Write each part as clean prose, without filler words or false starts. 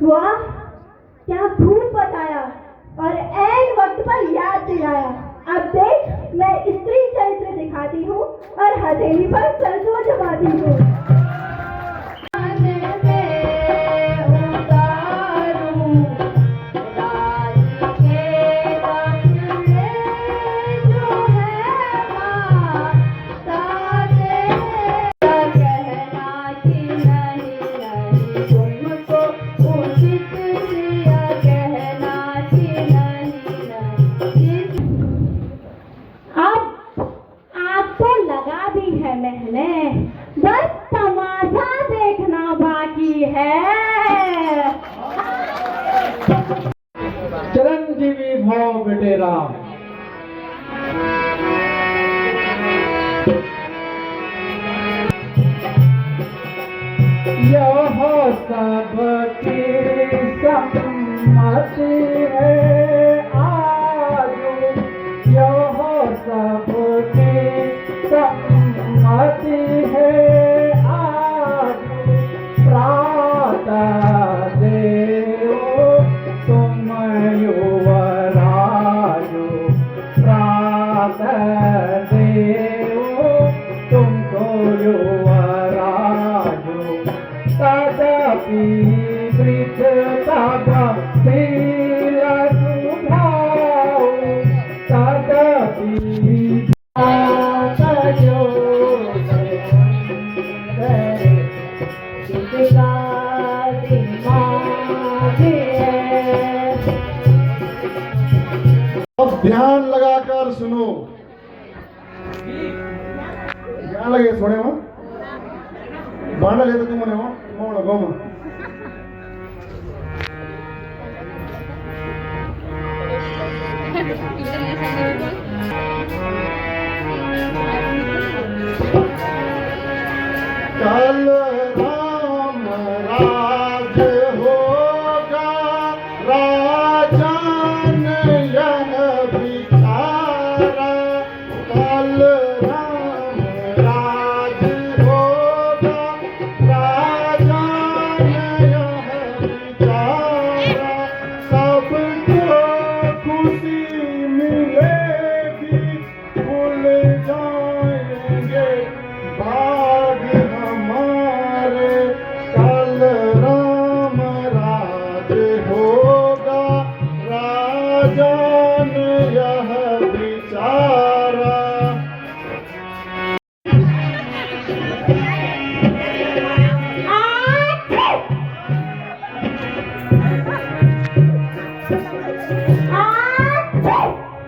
वाह, क्या खूब बताया और ऐन वक्त पर याद दिलाया। अब देख, मैं स्त्री चरित्र दिखाती हूँ और हथेली पर सरसों जमाती हूँ। बस तमाशा देखना बाकी है। चिरंजीवी भाव बेटे राम। यह सबकी सम्मति है आज, यह सबकी सम्मति है आज। प्रातः देवो तुम युवराजो, प्रातः देवो तुमको युवराजो। तदपि वृद्धताशील सुभाव, तदपि अब ध्यान लगाकर सुनो। ध्यान लगे सोने में बांडा लेते तुम मने मोण गोमा कल राम राज होगा, राजन यह विचारा। कल राम राज होगा, राजन यह विचारा। सबको खुशी मिलेगी, भूल जाएंगे भाग हमारे। कल राम राज होगा, राजन यह विचारा।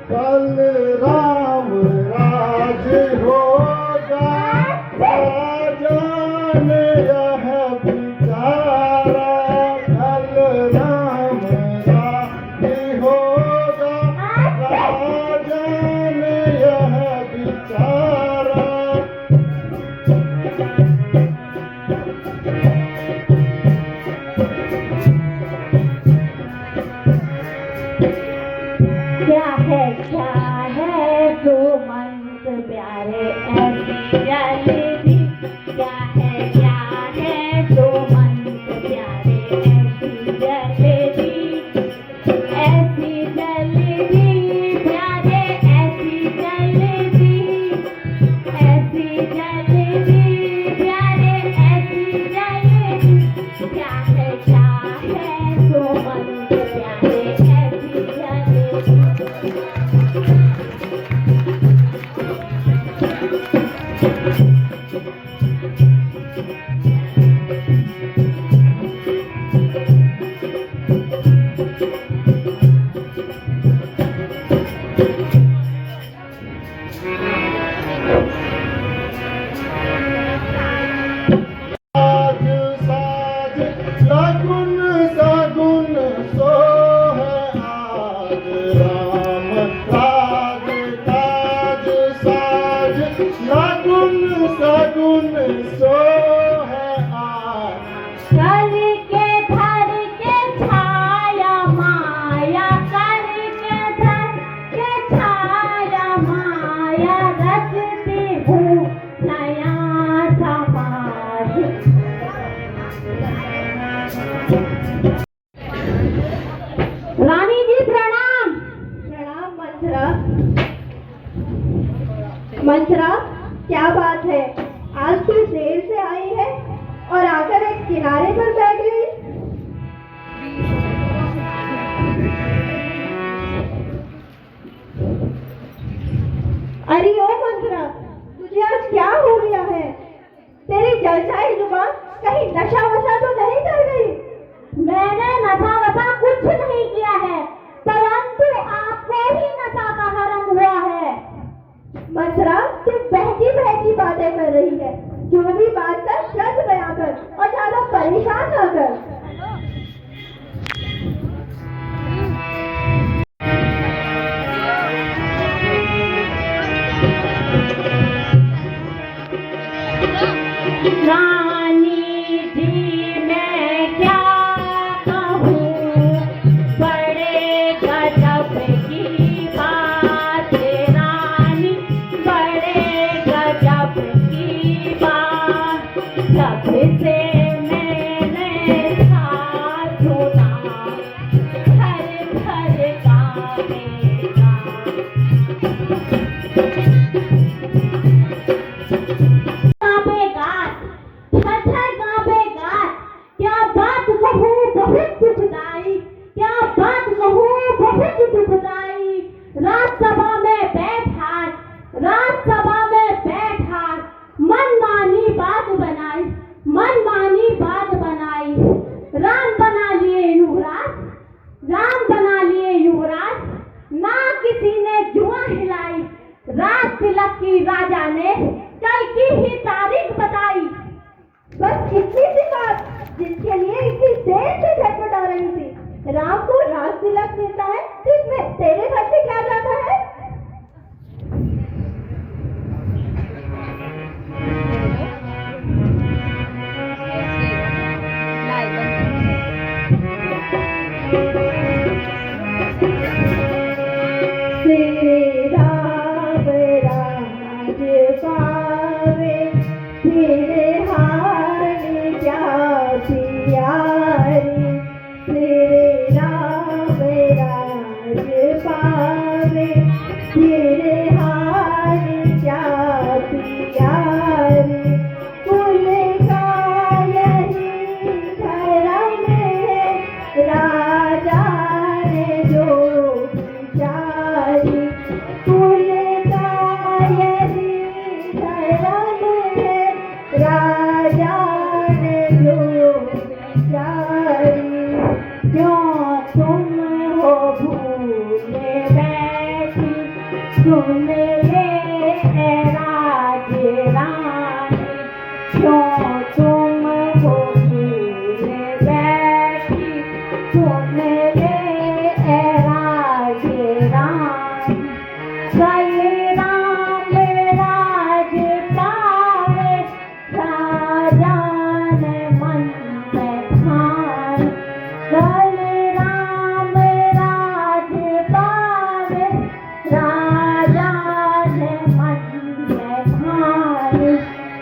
कल राम राज होगा, राजन यह विचारा। कल राम राज होगा, राजन यह विचारा। क्या है सुमंत प्यारे ऐसी जलेबी। क्या है सुमंत प्यारे ऐसी जलेबी। ऐसी जलेबी प्यारे ऐसी जलेबी। ऐसी जलेबी प्यारे ऐसी जलेबी। क्या है सुमंत प्यारे ऐसी जलेबी। साज साज लगुन सगुन सो है आज। राम काज काज साज लगुन सगुन सो है किनारे पर बैठ गई। अरे ओ मंत्रा, तुझे आज क्या हो गया है? तेरी जलसाई जुबान कहीं नशा वशा तो नहीं कर गई? मैंने नशा वशा कुछ नहीं किया है, परंतु आपको ही नशा का हरम हुआ है। मंत्रा सिर्फ बहकी बहकी बातें कर रही है। जो भी बात कर सच बयां कर और ज्यादा परेशान न कर। रानी जी मैं क्या कहूँ, बड़े गजब की बात रानी, बड़े गजब की बात। सबसे मैंने साथ सुना, घर घर गावेगा। क्या बात कहूँ बहुत दुखदाई, क्या बात कहूँ बहुत दुखदाई। राज्यसभा में बैठा, राज्यसभा में बैठा, मनमानी बात बनाई, मनमानी बात बनाई। राम बना लिए युवराज, राम बना लिए युवराज, ना किसी ने जुआ हिलाई। राज तिलक की राजा ने कल की ही तारीख बताई। बस इतनी सी बात जिसके लिए इतनी देर से झटपटा रही थी। राम को राज तिलक मिलता है तो इसमें तेरे घर से क्या जाता है? श्री राम राज पावे तेरे हानि क्या प्यारी। श्री राम राज पावे तेरे हानि क्या प्यारी। कुल का यही धर्म है, राजा ने जो विचारी। कुल का यही धर्म है, राजा ने जो विचारी। क्यों तुम हो भूले बैठी, सुन ले राज रानी। क्यों तुम हो भूले बैठी, सुन ले राज रानी। कल राम राज पावे, राजा ने मन में ठान। कल राम राज पावे, राजा ने मन में ठान।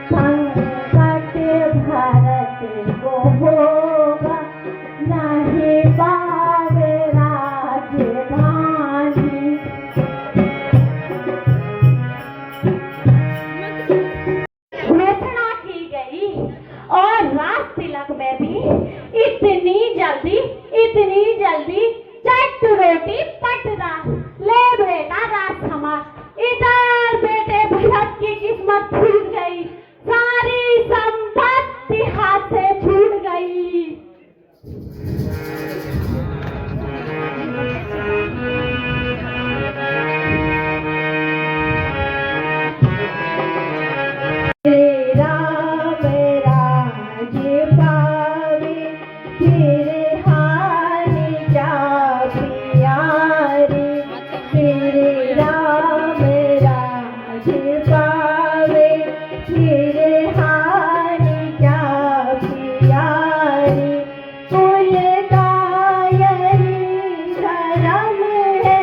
संकट भरत को होगा, नहीं पावे राजधानी। घोषणा की गई और राज तिलक में भी इतनी जल्दी चट रोटी पटरा। ले बेटा राज समा, इधर बेटे भरत की किस्मत फूट गई, सारी संपत्ति हाथ से छूट गई। श्री राम राज पावे तेरे हानि क्या प्यारी। श्री राम राज पावे तेरे हानि क्या प्यारी। कुल का यही धर्म है,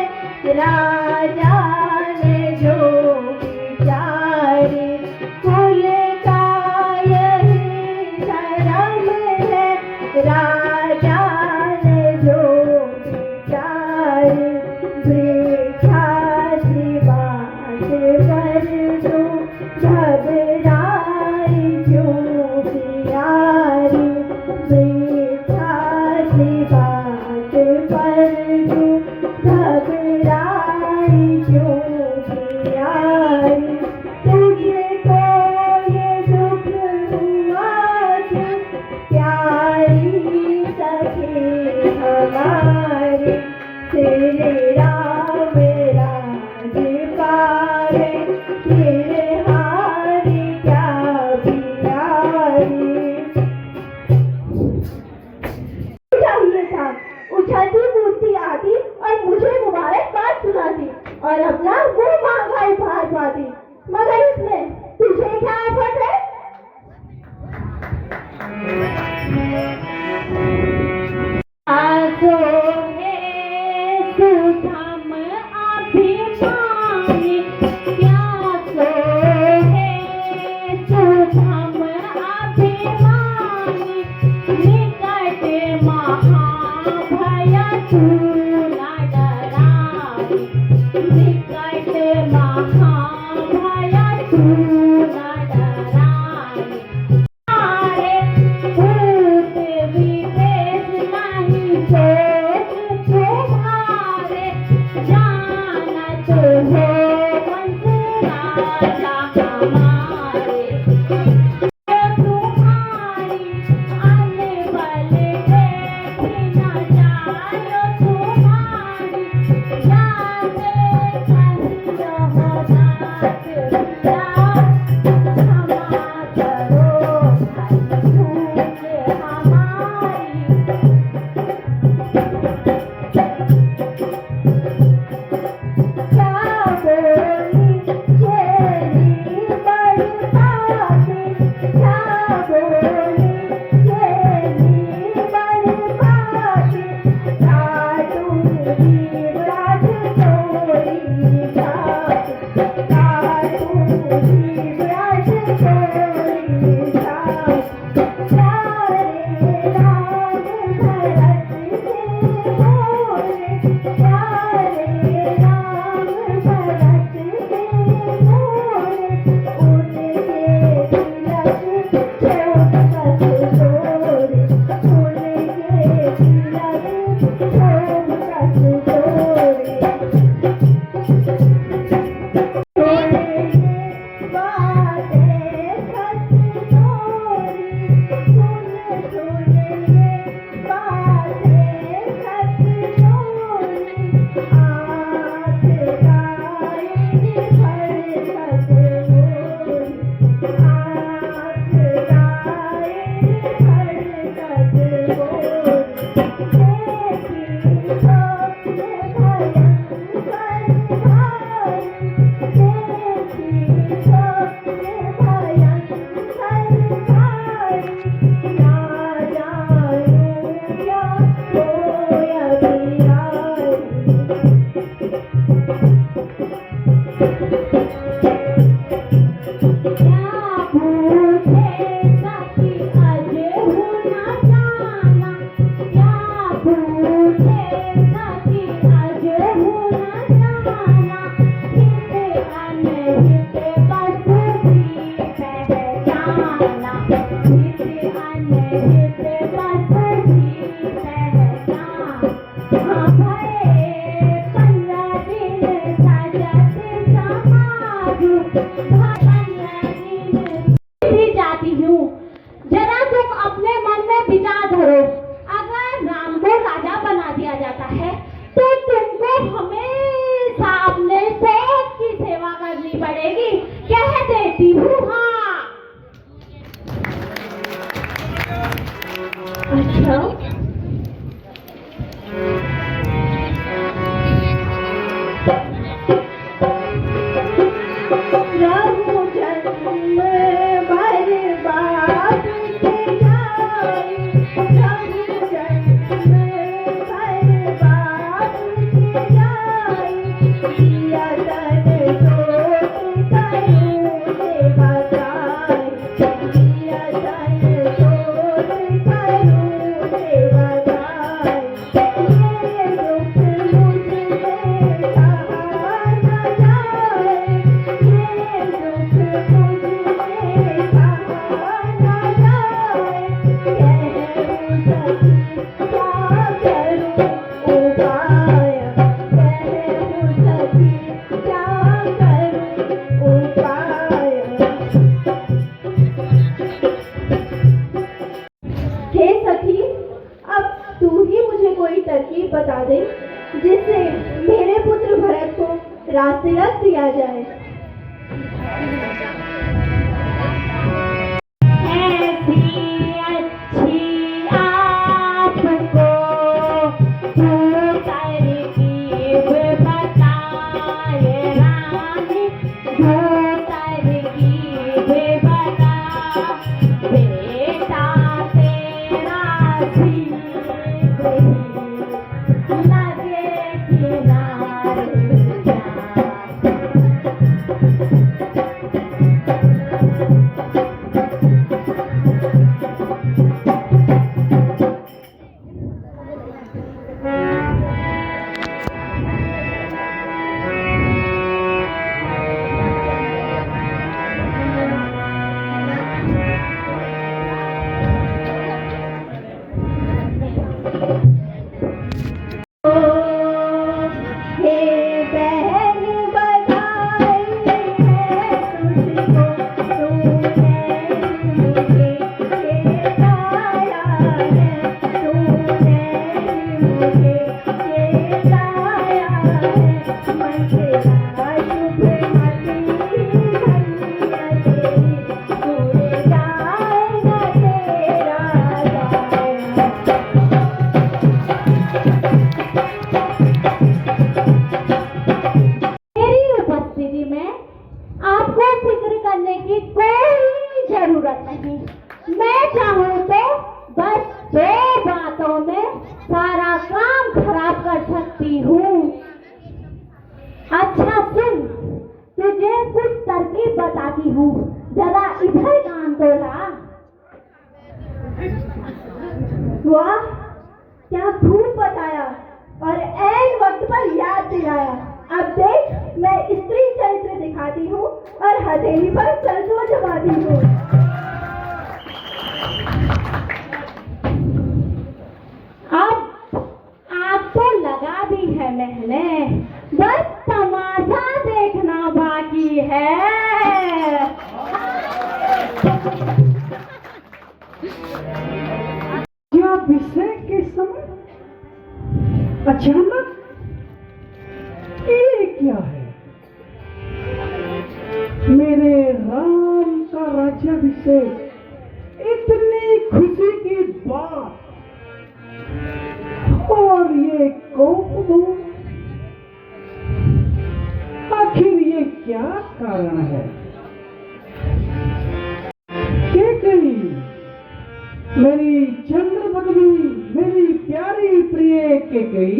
राजा ने जो विचारी। कुल का यही धर्म है, राजा ने जो विचारी। वृक्षासी बात पर तू घबराई क्यों प्यारी। आसो है सुधम अभिमानी, प्यासो है सुधम अभिमानी, निकट महाभय तू न डराई, निकट महाभय तू न डराई। सारे भूत विदेश नहीं सोच तुम्हारे, जानत हो वंश राजा हमारे। तुम्हारी अनबल देखी न जायो तुम्हारी, याद कहियो बात पिता, क्षमा करो भाई भूल हमारी। क्या बोली चेली बड़ी बातें, क्या बोली चेली बड़ी बातें, काटूंगी राज तोरी जात, काटूंगी राज तोरी जात। प्यारे राम भरत के मोरे, प्यारे राम भरत के मोरे, उनके तिलक चौखट तोरे, उनके तिलक चौखट तोरे। छोड़े बातें खत तोरी, सुन सुन ये बातें खत तोरी, आँख गायेगी खड़खत मोरी, आँख गायेगी खड़खत मोरी। देखी स्वप्न भयंकर भारी, देखी स्वप्न भयंकर भारी, ना जानूं क्या होय बिहारी। क्या पूछे सखी अजहू न जाना, क्या पूछे सखी अजहू न जाना, हित अनहित बस भी पहचाना, हित अनहित बस भी पहचाना। हाँ भये 15 दिन सजत समाधि, 15 दिन भी जाती हूँ। जरा तुम अपने मन में विचार धरो, अगर राम को राजा बना दिया जाता है तो तुमको हमेशा अपने सेठ की सेवा करनी पड़ेगी। कह देती हूँ हाँ। अच्छा प्रभु जन्म भर बाप के जाई, प्रभु जन्म भर बाप के जाई, दिया तन सोच करूं सेवा गाई, दिया तन सोच करूं सेवा गाई। ये दुख मुझसे सहा न जाए, ये दुख मुझसे सहा न जाए। कहूँ सखी क्या करूँ उपाय, कहूँ सखी क्या करूँ उपाय। हे सखी, अब तू ही मुझे कोई तरकीब बता दे जिससे मेरे पुत्र भरत को राजतिलक दिया जाए। ऐसी अच्छी आपको तू तरकीब बताए रानी, तू तरकीब बता। बेटा तेरा चाहूँ तो बस 2 बातों में सारा काम खराब कर सकती हूँ। अच्छा सुन, तुझे कुछ तरकीब बताती हूँ, जरा इधर कान तो ला। वाह, क्या खूब बताया और ऐन वक्त पर याद दिलाया। अब देख, मैं स्त्री चरित्र दिखाती हूँ और हथेली पर सरसों जमाती हूँ। अब आग तो लगा दी है मैंने, बस तमाशा देखना बाकी है। क्या विषय के समय अचानक ये क्या है? मेरे राम का राज्याभिषेक, इतनी खुशी की बात, और ये कौन? आखिर ये क्या कारण है? केकई, मेरी चंद्रपदनी, मेरी प्यारी प्रिय केकई,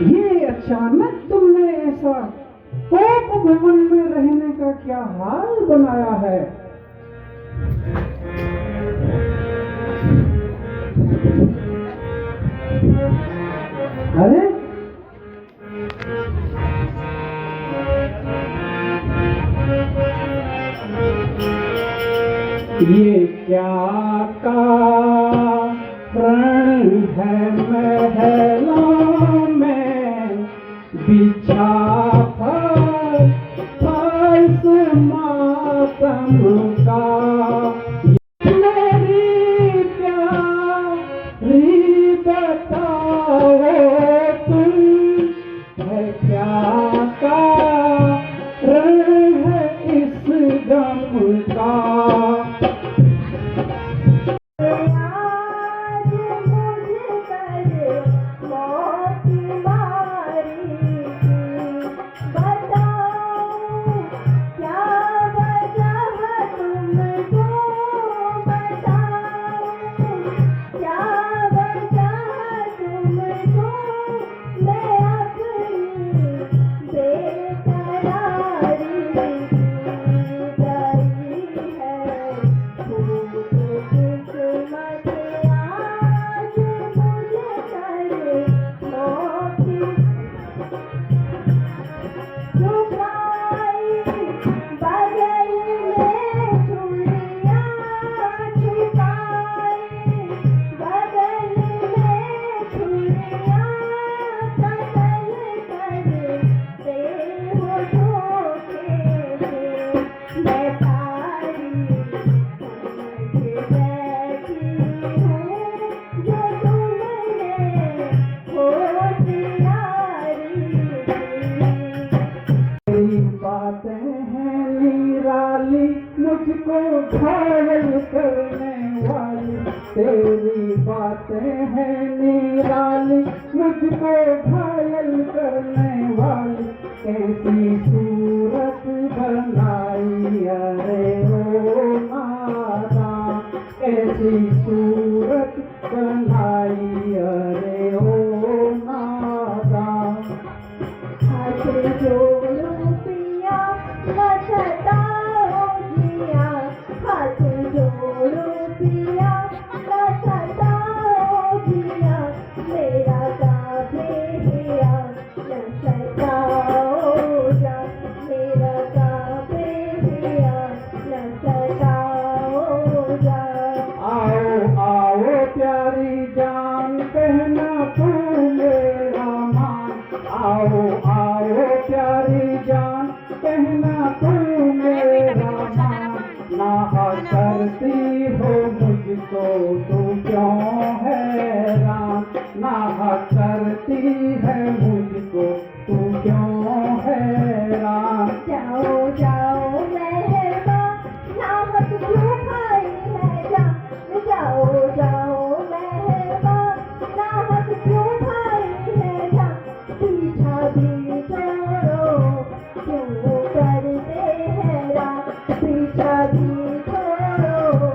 ये अचानक तुमने ऐसा कोप भवन में रहने का क्या हाल बनाया है? अरे ये क्या कारण है महलों में बिछा फर्श मातम का? मेरी प्यारी बताओ तुम, है क्या कारण है इस गम का? मुझको घायल करने वाली, तेरी बातें हैं निराली, मुझको घायल करने वाली, कैसी सूरत बनाई अरे ओ माता, कैसी सूरत बनाई अरे ओ माता। हाथ जोड़ो पिया न सताओ जिया, हाथ जोड़ो पिया न सताओ जिया, मेरा काहे हिया न सताओ जा, मेरा काहे हिया न सताओ जा। आओ आओ प्यारी जान, कहना तू मेरा मान, आओ आओ प्यारी जान, कहना तू मेरा मान, ना करती हो मुझको तू क्यों हैरान, ना करती है मुझको तू क्यों हैरान। जाओ जाओ मेहरबा, नामक क्यों खाई है जान, जाओ जाओ मेहरबा, नामक क्यों खाई है जान, पीछा भी छोड़ो क्यों करते हैं राम, पीछा भी छोड़ो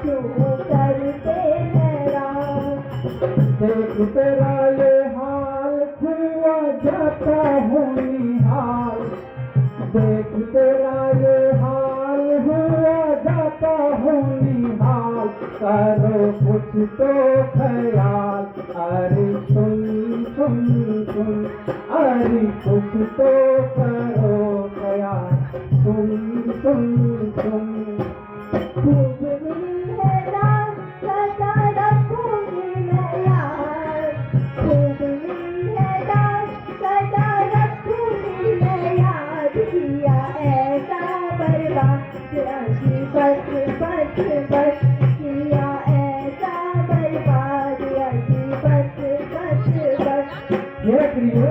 क्यों करते हैरान। देख तेरा ये हाल हुआ जाता हूँ निहाल, देख तेरा ये हाल हुआ जाता हूँ निहाल, करो कुछ तो ख्याल, अरे सुन सुन सुन, अरे कुछ तो करो ख्याल, सुन सुन सुन। खूब मिली है रात सदा रखूंगी मैं यार, खूब मिली है रात सदा रखूंगी मैं यार, किया ऐसा बर्बाद अजी बस बस बस, किया ऐसा बर्बाद अजी बस बस बस। ये प्रिय,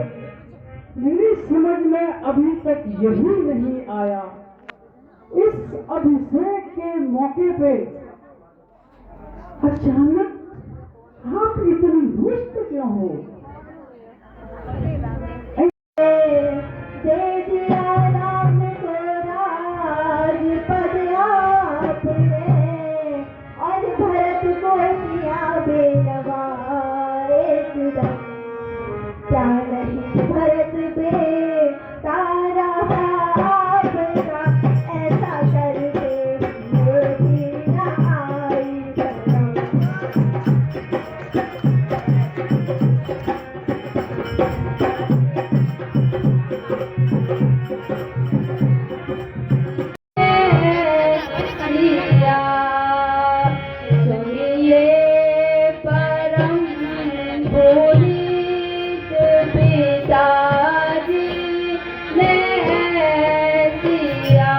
मेरी समझ में अभी तक यही नहीं आया, इस अभिषेक के मौके पे अचानक आप इतनी रुष्ट क्यों हो? दे दिया राम को राजपद आपने, और भरत को किया बेनवा एकदम। क्या नहीं भरत पे तारा आपका, ऐसा करके ये भी न आई सनम। सुनिए परम पुनीत पिताजी ने दिया,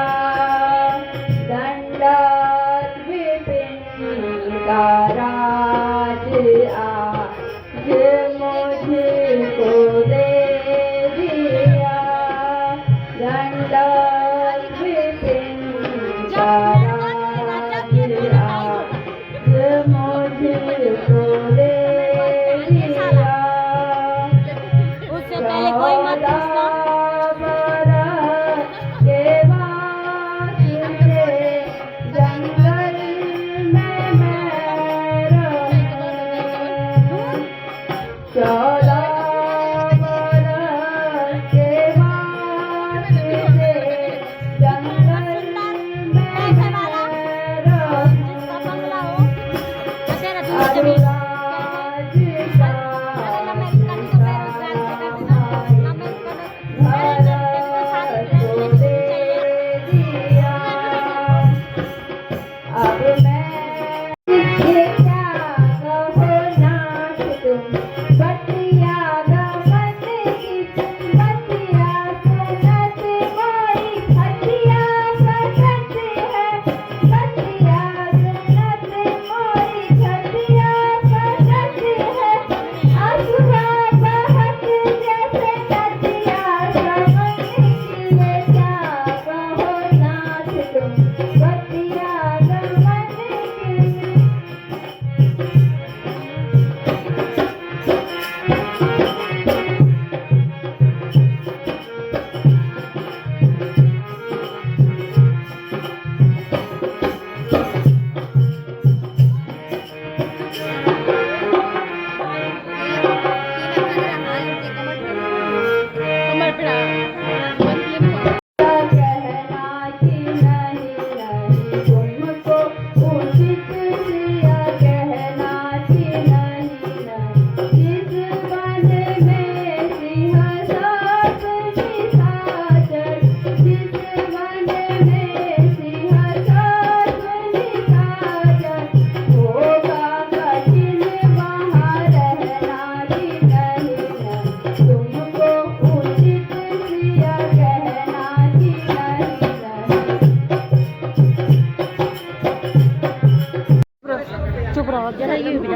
दंडवत विपिन का राज आज मुझको दे दिया, दंडवत विपिन का राज आज मुझको दे दिया। उससे पहले कोई मत पूछना। के वास्ते जंगल में मैं रहूं, 14 बरस के वास्ते जंगल में मैं रहूं। चुप रहो जरा, ये भी